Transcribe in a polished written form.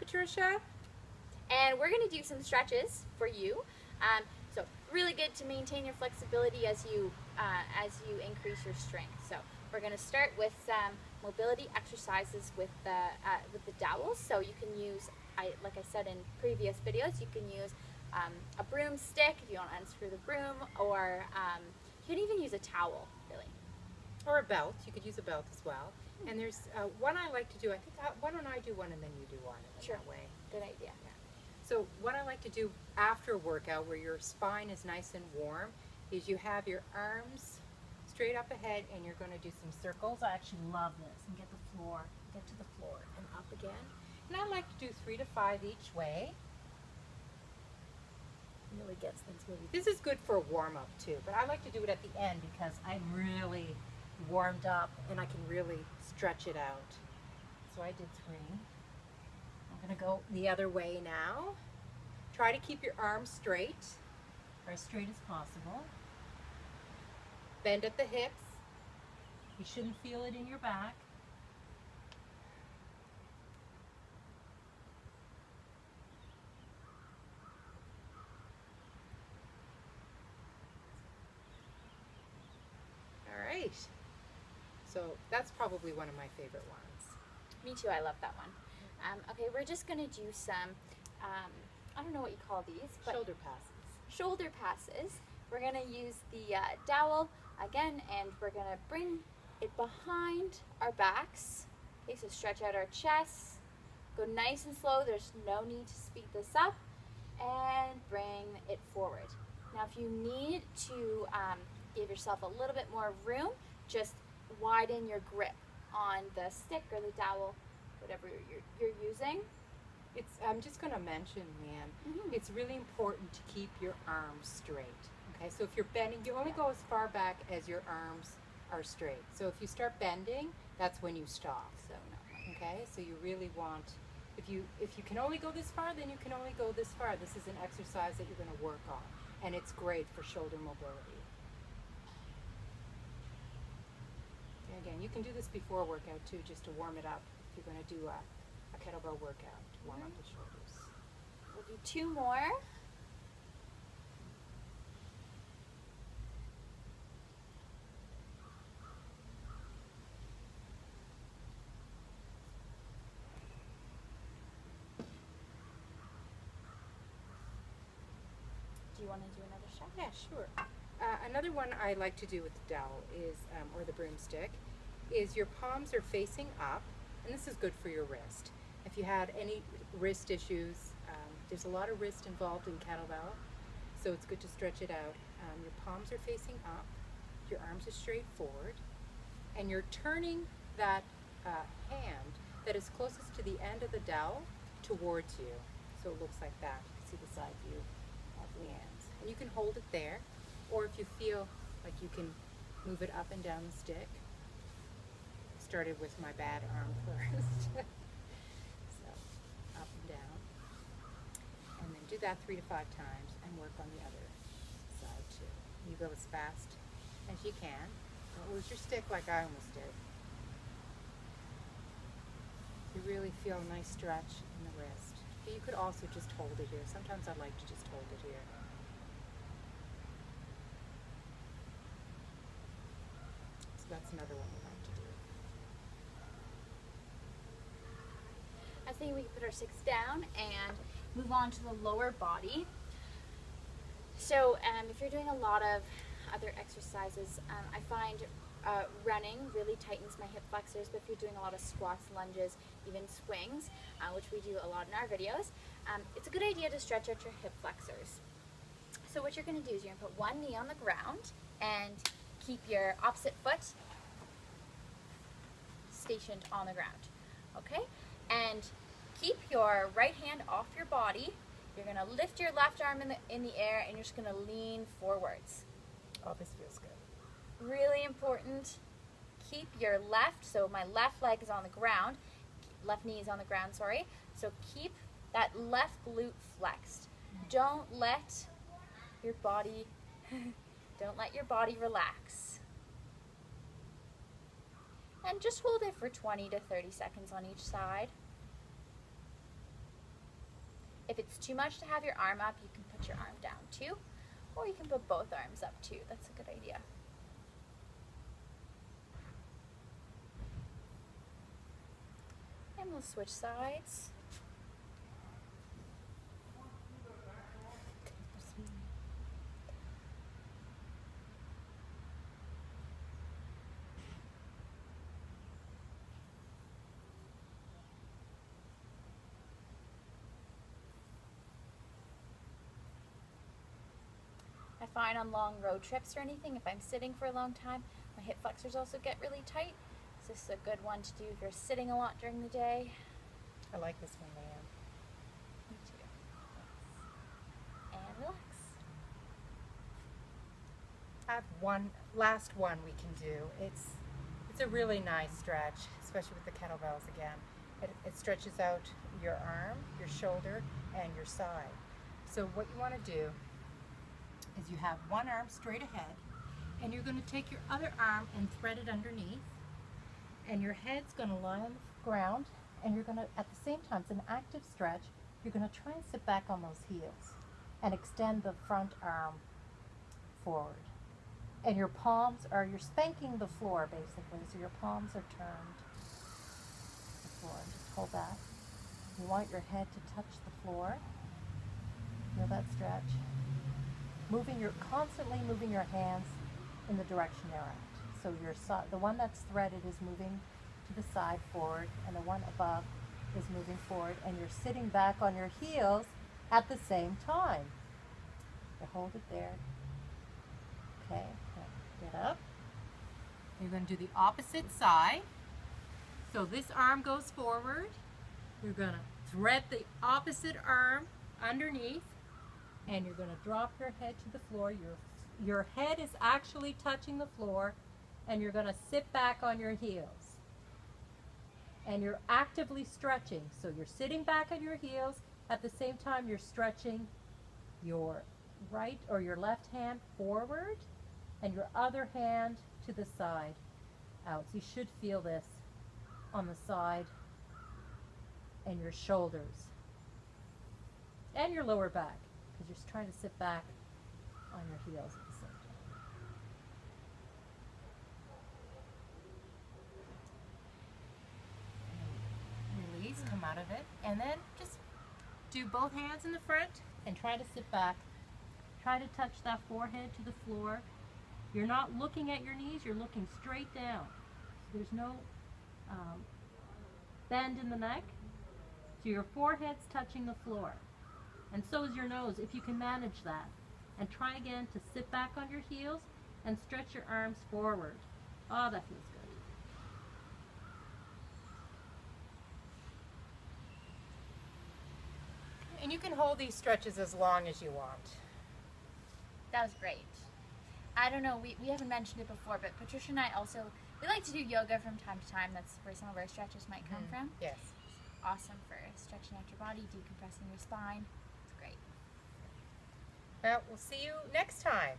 Patricia. And we're going to do some stretches for you. So really good to maintain your flexibility as you increase your strength. So we're going to start with some mobility exercises with the dowels. So you can use, like I said in previous videos, you can use a broomstick if you want to unscrew the broom, or you can even use a towel, really. Or a belt. You could use a belt as well. And there's one I like to do. I think, why don't I do one and then you do one? And Sure. That way. Good idea. Yeah. So what I like to do after a workout where your spine is nice and warm is you have your arms straight up ahead and you're going to do some circles. I actually love this. And get to the floor and up again. And I like to do 3 to 5 each way. Really gets things moving. This is good for a warm-up too, but I like to do it at the end because I'm really warmed up and I can really stretch it out. So I did 3. I'm going to go the other way now. Try to keep your arms straight, or as straight as possible. Bend at the hips. You shouldn't feel it in your back. All right. So that's probably one of my favorite ones. Me too, I love that one. Okay, we're just going to do some, I don't know what you call these, but Shoulder passes. Shoulder passes. We're going to use the dowel again, and we're going to bring it behind our backs. Okay, so stretch out our chests. Go nice and slow. There's no need to speed this up. And bring it forward. Now, if you need to give yourself a little bit more room, just widen your grip on the stick or the dowel, whatever you're using. I'm just going to mention, Leanne, it's really important to keep your arms straight. Okay, so if you're bending, you only go as far back as your arms are straight. So if you start bending, that's when you stop. So no. Okay, so you really want, if you can only go this far, then you can only go this far. This is an exercise that you're going to work on, and it's great for shoulder mobility. And again, you can do this before a workout too, just to warm it up. If you're going to do a kettlebell workout to warm up the shoulders. We'll do 2 more. Do you want to do another shot? Yeah, sure. Another one I like to do with the dowel is, or the broomstick, is your palms are facing up, and this is good for your wrist. If you had any wrist issues, there's a lot of wrist involved in kettlebell, so it's good to stretch it out. Your palms are facing up, your arms are straight forward, and you're turning that hand that is closest to the end of the dowel towards you. So it looks like that. You can see the side view of Leanne's. And you can hold it there, or if you feel like you can move it up and down the stick. Started with my bad arm first. So up and down. And then do that 3 to 5 times and work on the other side too. You go as fast as you can. Don't lose your stick like I almost did. You really feel a nice stretch in the wrist. But you could also just hold it here. Sometimes I like to just hold it here. So that's another one we like to do. I think we can put our sticks down and move on to the lower body. So if you're doing a lot of other exercises, I find running really tightens my hip flexors, but if you're doing a lot of squats, lunges, even swings, which we do a lot in our videos, it's a good idea to stretch out your hip flexors. So what you're going to do is you're going to put one knee on the ground and keep your opposite foot stationed on the ground, okay? And keep your right hand off your body. You're going to lift your left arm in the air, and you're just going to lean forwards. Oh, this feels good. Really important. Keep your left, so my left leg is on the ground, left knee is on the ground, sorry. So keep that left glute flexed. Don't let your body relax. And just hold it for 20 to 30 seconds on each side. If it's too much to have your arm up, you can put your arm down too, or you can put both arms up too. That's a good idea. And we'll switch sides. I find on long road trips or anything, if I'm sitting for a long time, my hip flexors also get really tight. So this is a good one to do if you're sitting a lot during the day. I like this one, Leanne. Me too. And relax. I have one last one we can do. It's a really nice stretch, especially with the kettlebells again. It stretches out your arm, your shoulder, and your side. So what you want to do is you have one arm straight ahead, and you're going to take your other arm and thread it underneath, and your head's going to lie on the ground, and you're going to, at the same time, it's an active stretch, you're going to try and sit back on those heels and extend the front arm forward. And your palms are, you're spanking the floor basically, so your palms are turned to the floor. Just hold that. You want your head to touch the floor. Feel that stretch. Constantly moving your hands in the direction they're at. So the one that's threaded is moving to the side forward, and the one above is moving forward, and you're sitting back on your heels at the same time. You hold it there. Okay, get up. You're going to do the opposite side. So this arm goes forward. You're going to thread the opposite arm underneath, and you're going to drop your head to the floor. Your head is actually touching the floor, and you're going to sit back on your heels. And you're actively stretching. So you're sitting back on your heels. At the same time, you're stretching your right or your left hand forward and your other hand to the side out. So you should feel this on the side and your shoulders and your lower back, because you're just trying to sit back on your heels at the same time. Release, come out of it, and then just do both hands in the front and try to sit back. Try to touch that forehead to the floor. You're not looking at your knees, you're looking straight down. So there's no bend in the neck. So your forehead's touching the floor. And so is your nose, if you can manage that. And try again to sit back on your heels and stretch your arms forward. Oh, that feels good. And you can hold these stretches as long as you want. That was great. I don't know, we haven't mentioned it before, but Patricia and I also, we like to do yoga from time to time. That's where some of our stretches might come from. Yes. Awesome for stretching out your body, decompressing your spine. It's great. Well, we'll see you next time.